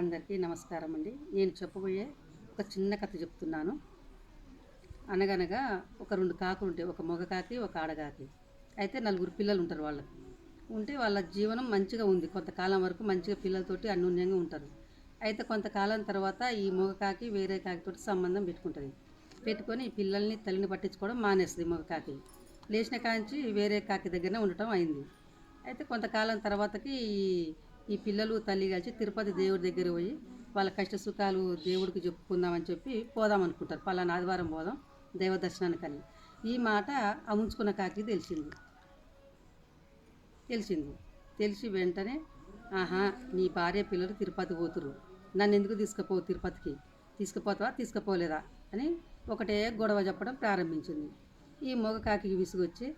అందరికీ నమస్కారం అండి. నేను చెప్పబోయే ఒక చిన్న కథ చెప్తున్నాను. అనగనగా ఒక 2 కాకులు ఉంటాయి. ఒక మగ కాకి, ఒక ఆడకాకి. అయితే నలుగురు పిల్లలు ఉంటారు వాళ్ళకి. ఉంటే వాళ్ళ జీవనం మంచిగా ఉంది. కొంతకాలం వరకు మంచిగా పిల్లలతోటి అన్యోన్యంగా ఉంటారు. అయితే కొంతకాలం తర్వాత ఈ మగ కాకి వేరే కాకితోటి సంబంధం పెట్టుకుంటుంది. పెట్టుకొని ఈ పిల్లల్ని తల్లిని పట్టించుకోవడం మానేస్తుంది మగ కాకి. లేచిన కాంచి వేరే కాకి దగ్గరనే ఉండటం అయింది. అయితే కొంతకాలం తర్వాతకి ఈ పిల్లలు తల్లి కలిసి తిరుపతి దేవుడి దగ్గర పోయి వాళ్ళ కష్ట సుఖాలు దేవుడికి చెప్పుకుందామని చెప్పి పోదాం అనుకుంటారు. పలానా ఆదివారం పోదాం దైవ దర్శనానికని. ఈ మాట ఆ ఉంచుకున్న కాకి తెలిసింది. తెలిసి వెంటనే ఆహా, నీ భార్య పిల్లలు తిరుపతి పోతురు, నన్ను ఎందుకు తీసుకుపోవు తిరుపతికి, తీసుకుపోతావా తీసుకుపోలేదా అని ఒకటే గొడవ చెప్పడం ప్రారంభించింది. ఈ మగ కాకి విసుగొచ్చి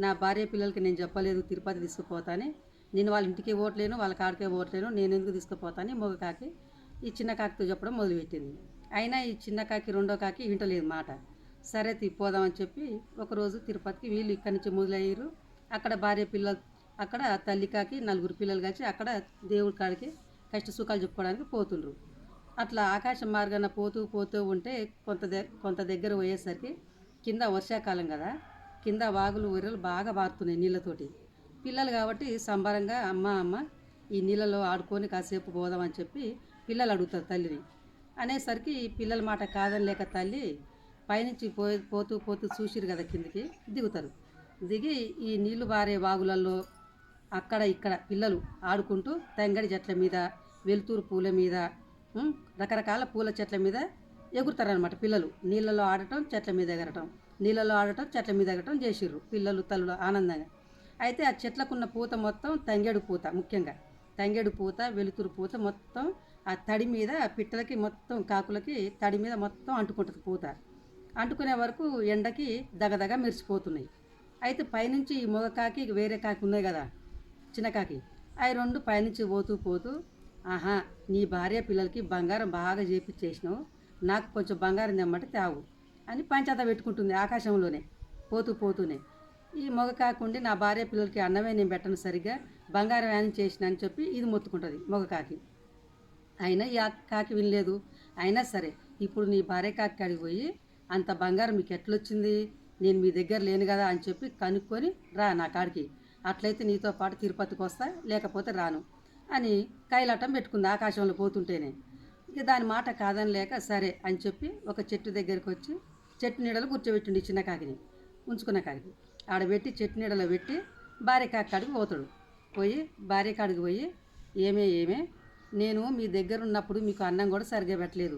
నా భార్య పిల్లలకి నేను చెప్పలేదు తిరుపతి తీసుకుపోతాని, నేను వాళ్ళ ఇంటికి పోవట్లేను, వాళ్ళ కాడికే పోవట్లేను, నేను ఎందుకు తీసుకుపోతాని మగ కాకి ఈ చిన్న కాకితో చెప్పడం మొదలుపెట్టింది. అయినా ఈ చిన్న కాకి రెండో కాకి వింటలేదు మాట. సరే తిప్పోదామని చెప్పి ఒకరోజు తిరుపతికి వీళ్ళు ఇక్కడి నుంచి మొదలయ్యారు. అక్కడ భార్య పిల్లలు, అక్కడ తల్లి కాకి నలుగురు పిల్లలు కలిసి అక్కడ దేవుడి కాడికి కష్ట సుఖాలు చెప్పుకోవడానికి పోతుండ్రు. అట్లా ఆకాశ మార్గాన పోతూ ఉంటే కొంత దగ్గర పోయేసరికి కింద వర్షాకాలం కదా, కింద వాగులు ఊరలు బాగా పారుతున్నాయి నీళ్ళతోటి. పిల్లలు కాబట్టి సంబరంగా అమ్మ ఈ నీళ్ళలో ఆడుకొని కాసేపు పోదామని చెప్పి పిల్లలు అడుగుతారు తల్లిని. అనేసరికి పిల్లల మాట కాదని లేక తల్లి పైనుంచి పోతూ చూసిరు కదా కిందికి దిగుతారు. దిగి ఈ నీళ్లు బారే వాగులలో అక్కడ ఇక్కడ పిల్లలు ఆడుకుంటూ తంగడి చెట్ల మీద, వెలుతురు పూల మీద, రకరకాల పూల చెట్ల మీద ఎగురుతారనమాట. పిల్లలు నీళ్ళలో ఆడటం, చెట్ల మీద ఎగరటం, నీళ్ళలో ఆడటం, చెట్ల మీద ఎగరటం చేసిర్రు పిల్లలు తల్లులు ఆనందంగా. అయితే ఆ చెట్లకున్న పూత మొత్తం తంగేడు పూత, ముఖ్యంగా తంగేడు పూత, వెలుతురు పూత మొత్తం ఆ తడి మీద పిట్టలకి మొత్తం కాకులకి తడి మీద మొత్తం అంటుకుంటుంది పూత. అంటుకునే వరకు ఎండకి దగదగ మెరిసిపోతున్నాయి. అయితే పైనుంచి ఈ మగ కాకి వేరే కాకి ఉన్నాయి కదా చిన్న కాకి, అవి రెండు పైనుంచి పోతూ ఆహా, నీ భార్య పిల్లలకి బంగారం బాగా చేపించేసినావు, నాకు కొంచెం బంగారం తెమ్మంటే తేవు అని పంచాత పెట్టుకుంటుంది ఆకాశంలోనే పోతూనే. ఈ మగ కాకుండి నా భార్య పిల్లలకి అన్నమే నేను పెట్టను సరిగ్గా, బంగారం యానం చేసిన అని చెప్పి ఇది మొత్తుకుంటుంది మగ కాకి. అయినా ఈ కాకి వినలేదు. అయినా సరే ఇప్పుడు నీ భార్య కాకి కాడికి పోయి అంత బంగారం మీకు ఎట్లొచ్చింది, నేను మీ దగ్గర లేను కదా అని చెప్పి కనుక్కొని రా నా కాడికి, అట్లయితే నీతో పాటు తిరుపతికి వస్తా, లేకపోతే రాను అని కైలాటం పెట్టుకుంది ఆకాశంలో పోతుంటేనే. ఇక దాని మాట కాదని లేక సరే అని చెప్పి ఒక చెట్టు దగ్గరికి వచ్చి చెట్టు నీడలో కూర్చోబెట్టిండి చిన్న కాకిని, ఉంచుకున్న కాకి ఆడబెట్టి చెట్టు నీడలో పెట్టి భార్య కాకి కాడికి పోతాడు. భార్య కాడికి పోయి ఏమే నేను మీ దగ్గర ఉన్నప్పుడు మీకు అన్నం కూడా సరిగ్గా పెట్టలేదు,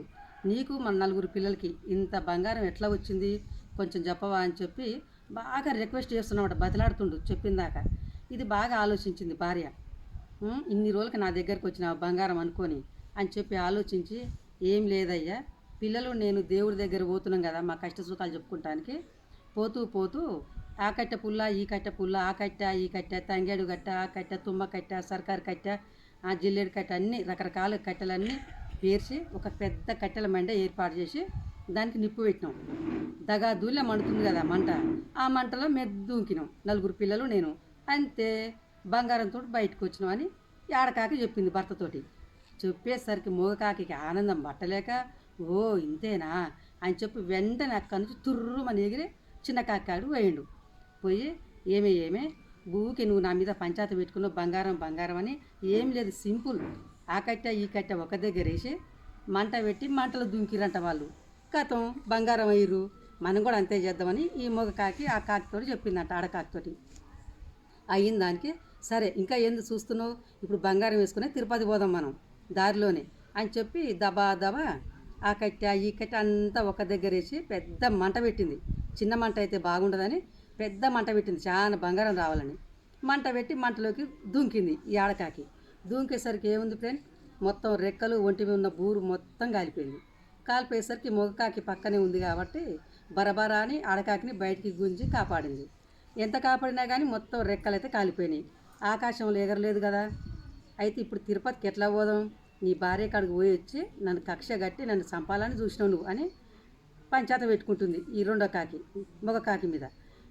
నీకు మన నలుగురు పిల్లలకి ఇంత బంగారం ఎట్లా వచ్చింది, కొంచెం చెప్పవా అని చెప్పి బాగా రిక్వెస్ట్ చేస్తున్నమాట, బతిలాడుతుండు చెప్పిందాక. ఇది బాగా ఆలోచించింది భార్య. ఇన్ని రోజులకి నా దగ్గరకు వచ్చిన బంగారం అనుకొని అని చెప్పి ఆలోచించి, ఏం లేదయ్యా, పిల్లలు నేను దేవుడి దగ్గర పోతున్నాం కదా మా కష్ట సుఖాలు చెప్పుకుంటానికి, పోతూ ఆ కట్టె పుల్ల ఈ కట్టె పుల్ల, ఆ కట్టె ఈ కట్టె, తంగేడు కట్ట, ఆ కట్టె, తుమ్మ కట్టె, సర్కారు కట్టె, ఆ జిల్లేడు కట్టె, అన్ని రకరకాల కట్టెలన్నీ పేర్చి ఒక పెద్ద కట్టెల మంట ఏర్పాటు చేసి దానికి నిప్పు పెట్టినాం. దూళ్ళ మండుతుంది కదా మంట, ఆ మంటలో దూకినాం నలుగురు పిల్లలు నేను. అంతే, బంగారంతో బయటకు వచ్చినాం అని ఆడకాకి చెప్పింది భర్తతోటి. చెప్పేసరికి మోగకాకి ఆనందం పట్టలేక, ఓ ఇంతేనా అని చెప్పి వెంటనే అక్కడి నుంచి తుర్రుమని ఎగిరి చిన్న కాకి పోయిండు. పోయి ఏమే ఊకే నువ్వు నా మీద పంచాయతీ పెట్టుకున్నావు బంగారం అని, ఏం లేదు సింపుల్, ఆ కట్టె ఈ కట్టె ఒక దగ్గర వేసి మంట పెట్టి మంటలు దుంకిరంట వాళ్ళు, కథం బంగారం అయ్యారు, మనం కూడా అంతే చేద్దామని ఈ మగ కాకి ఆ కాకితో చెప్పిందంట ఆడకాకితోటి. అయిన దానికి సరే ఇంకా ఎందుకు చూస్తున్నావు, ఇప్పుడు బంగారం వేసుకుని తిరుపతి పోదాం మనం దారిలోనే అని చెప్పి దబా ఆ కట్టె ఈ కట్టె అంతా ఒక దగ్గర వేసి పెద్ద మంట పెట్టింది. చిన్న మంట అయితే బాగుండదని పెద్ద మంట పెట్టింది, చాలా బంగారం రావాలని. మంట పెట్టి మంటలోకి దుంకింది ఈ ఆడకాకి. దుంకేసరికి ఏముంది ఫ్రెండ్, మొత్తం రెక్కలు ఒంటి మీద ఉన్న బూరు మొత్తం కాలిపోయింది. కాలిపోయేసరికి మొగకాకి పక్కనే ఉంది కాబట్టి బరబరా అని ఆడకాకిని బయటికి గుంజి కాపాడింది. ఎంత కాపాడినా కానీ మొత్తం రెక్కలైతే కాలిపోయినాయి, ఆకాశంలో ఎగరలేదు కదా. అయితే ఇప్పుడు తిరుపతికి ఎట్లా పోదాం, నీ భార్య కాడికి పోయి వచ్చి నన్ను కక్ష కట్టి నన్ను చంపాలని చూసినావు నువ్వు అని పంచాయతీ పెట్టుకుంటుంది ఈ రెండో కాకి మగ కాకి మీద.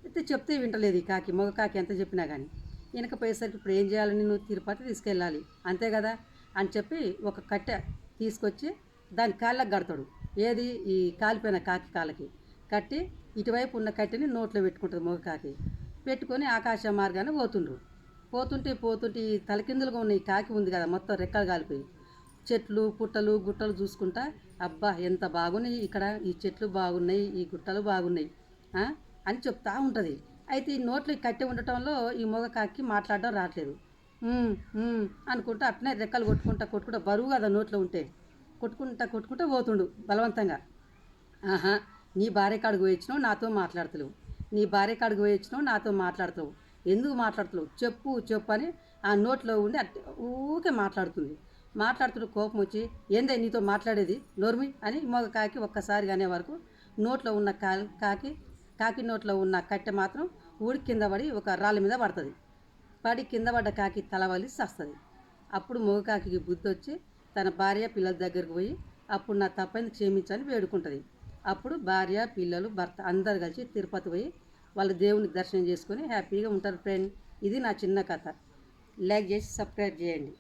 అయితే చెప్తే వింటలేదు ఈ కాకి, మగ కాకి ఎంత చెప్పినా కానీ. వెనకపోయేసరికి ఇప్పుడు ఏం చేయాలని, నువ్వు తిరుపతి తీసుకెళ్ళాలి అంతే కదా, అని చెప్పి ఒక కట్టె తీసుకొచ్చి దాని కాళ్ళకు కడతాడు. ఏది ఈ కాలిపోయిన కాకి కాళ్ళకి కట్టి ఇటువైపు ఉన్న కట్టెని నోట్లో పెట్టుకుంటుంది మగ కాకి. పెట్టుకొని ఆకాశ మార్గాన పోతుండ్రు. పోతుంటే ఈ తలకిందులుగా ఉన్న ఈ కాకి ఉంది కదా, మొత్తం రెక్కలు కాలిపోయి చెట్లు పుట్టలు గుట్టలు చూసుకుంటా, అబ్బా ఎంత బాగున్నాయి ఇక్కడ, ఈ చెట్లు బాగున్నాయి, ఈ గుట్టలు బాగున్నాయి అని చెప్తా ఉంటుంది. అయితే ఈ నోట్లో కట్టె ఉండటంలో ఈ మగ కాకి మాట్లాడడం రావట్లేదు. అనుకుంటా అట్నే రెక్కలు కొట్టుకుంటా బరువు కదా నోట్లో ఉంటే కొట్టుకుంటా పోతుండు బలవంతంగా. ఆహా, నీ భార్య కాడికి పోయిచ్చినావు నాతో మాట్లాడతలేవు, నీ భార్య కాడికి పోయిచ్చినావు నాతో మాట్లాడతావు, ఎందుకు మాట్లాడతలేవు చెప్పు అని ఆ నోట్లో ఉండి ఊకే మాట్లాడుతుంటే కోపం వచ్చి, ఏందే నీతో మాట్లాడేది నోర్మి అని మగ కాకి ఒక్కసారి అనే వరకు నోట్లో ఉన్న కాకి నోట్లో ఉన్న కట్టె మాత్రం ఊడి కింద పడి ఒక రాళ్ళ మీద పడుతుంది. పడి కింద పడ్డ కాకి తలవలి వస్తుంది. అప్పుడు మగ కాకి బుద్ధి వచ్చి తన భార్య పిల్లల దగ్గరికి పోయి అప్పుడు నా తప్పని క్షమించని వేడుకుంటుంది. అప్పుడు భార్య పిల్లలు భర్త అందరు కలిసి తిరుపతి పోయి వాళ్ళ దేవుని దర్శనం చేసుకొని హ్యాపీగా ఉంటారు. ఫ్రెండ్, ఇది నా చిన్న కథ. లైక్ చేసి సబ్స్క్రైబ్ చేయండి.